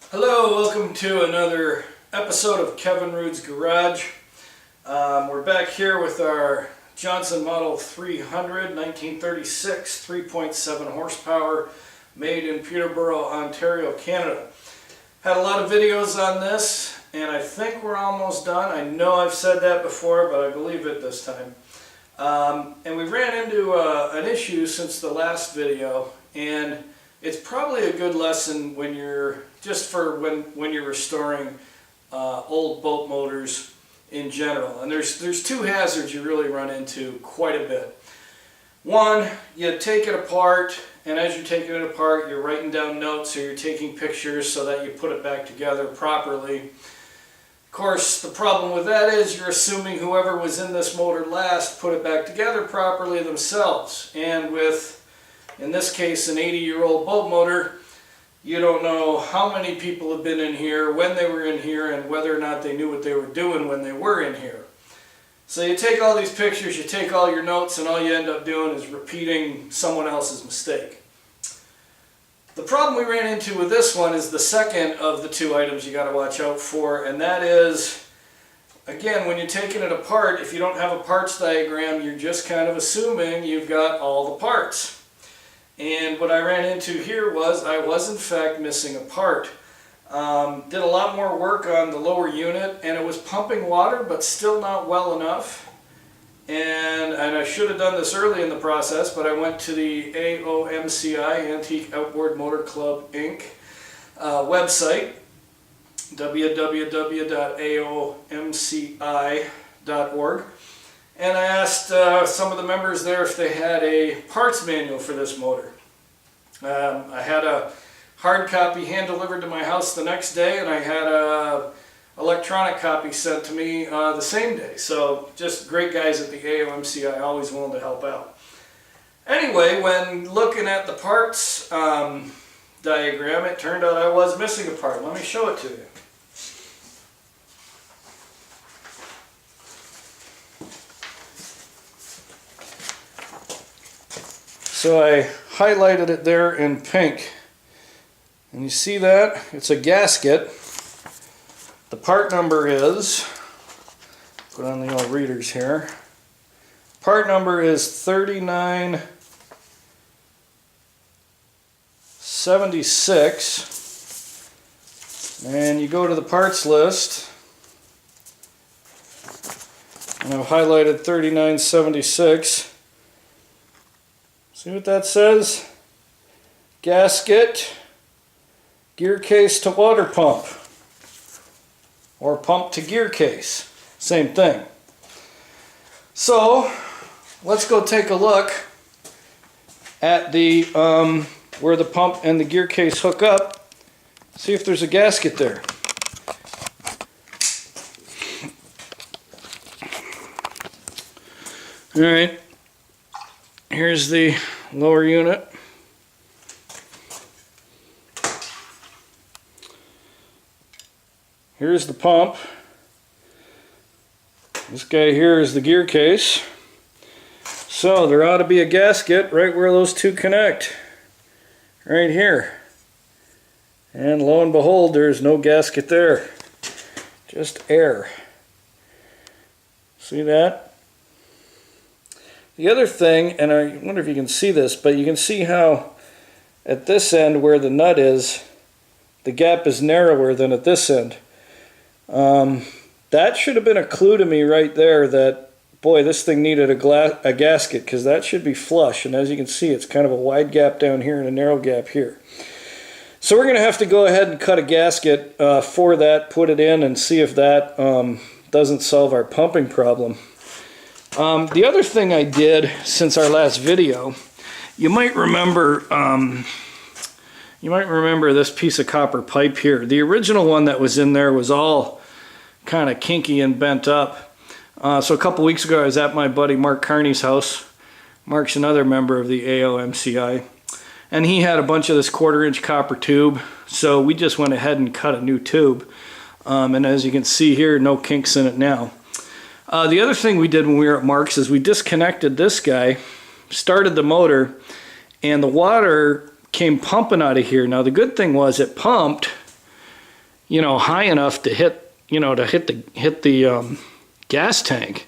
Hello, welcome to another episode of Kevin Rude's Garage. We're back here with our Johnson Model 300, 1936, 3.7 horsepower, made in Peterborough, Ontario, Canada. Had a lot of videos on this, and I think we're almost done. I know I've said that before, but I believe it this time. And we ran into an issue since the last video, and it's probably a good lesson when you're when you're restoring old boat motors in general. And there's two hazards you really run into quite a bit. One, you take it apart, and as you're taking it apart, you're writing down notes or you're taking pictures so that you put it back together properly. Of course, the problem with that is you're assuming whoever was in this motor last put it back together properly themselves. And with, in this case, an 80-year-old boat motor, you don't know how many people have been in here, when they were in here, and whether or not they knew what they were doing when they were in here. So you take all these pictures, you take all your notes, and all you end up doing is repeating someone else's mistake. The problem we ran into with this one is the second of the two items you got to watch out for, and that is, again, when you're taking it apart, if you don't have a parts diagram, you're just kind of assuming you've got all the parts. And what I ran into here was I was in fact missing a part. Did a lot more work on the lower unit, and it was pumping water, but still not well enough. And I should have done this early in the process, but I went to the AOMCI, Antique Outboard Motor Club Inc. Website, www.aomci.org, and I asked some of the members there if they had a parts manual for this motor. I had a hard copy hand-delivered to my house the next day, and I had a electronic copy sent to me the same day. So just great guys at the AOMCI, always willing to help out. Anyway, when looking at the parts diagram, it turned out I was missing a part. Let me show it to you. So I highlighted it there in pink. And you see that? It's a gasket. The part number is, put on the old readers here, part number is 3976, and you go to the parts list, and I've highlighted 3976. See what that says? Gasket, gear case to water pump, or pump to gear case, same thing. So let's go take a look at the where the pump and the gear case hook up, see if there's a gasket there. Alright, here's the lower unit. Here's the pump. This guy here is the gear case. So there ought to be a gasket right where those two connect. Right here. And lo and behold, there's no gasket there. Just air. See that? The other thing, and I wonder if you can see this, but you can see how at this end where the nut is, the gap is narrower than at this end. That should have been a clue to me right there that, boy, this thing needed a gasket, because that should be flush. And as you can see, it's kind of a wide gap down here and a narrow gap here. So we're going to have to go ahead and cut a gasket for that, put it in, and see if that doesn't solve our pumping problem. The other thing I did since our last video, you might remember this piece of copper pipe here. The original one that was in there was all kind of kinky and bent up. So a couple weeks ago I was at my buddy Mark Carney's house. Mark's another member of the AOMCI. And he had a bunch of this 1/4-inch copper tube. So we just went ahead and cut a new tube. And as you can see here, no kinks in it now. The other thing we did when we were at Mark's is we disconnected this guy, started the motor, and the water came pumping out of here. Now the good thing was it pumped high enough to hit the gas tank,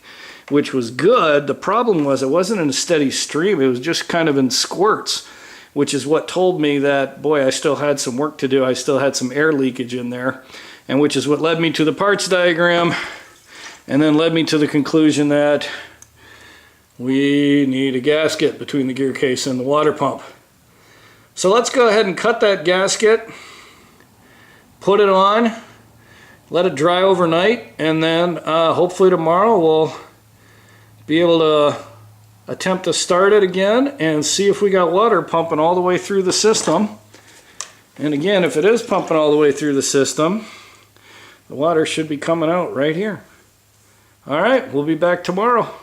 which was good. The problem was it wasn't in a steady stream. It was just kind of in squirts, which is what told me that, boy, I still had some work to do. I still had some air leakage in there, and which is what led me to the parts diagram, and then led me to the conclusion that we need a gasket between the gear case and the water pump. So let's go ahead and cut that gasket, put it on, let it dry overnight, and then hopefully tomorrow we'll be able to attempt to start it again and see if we got water pumping all the way through the system. And again, if it is pumping all the way through the system, the water should be coming out right here. All right, we'll be back tomorrow.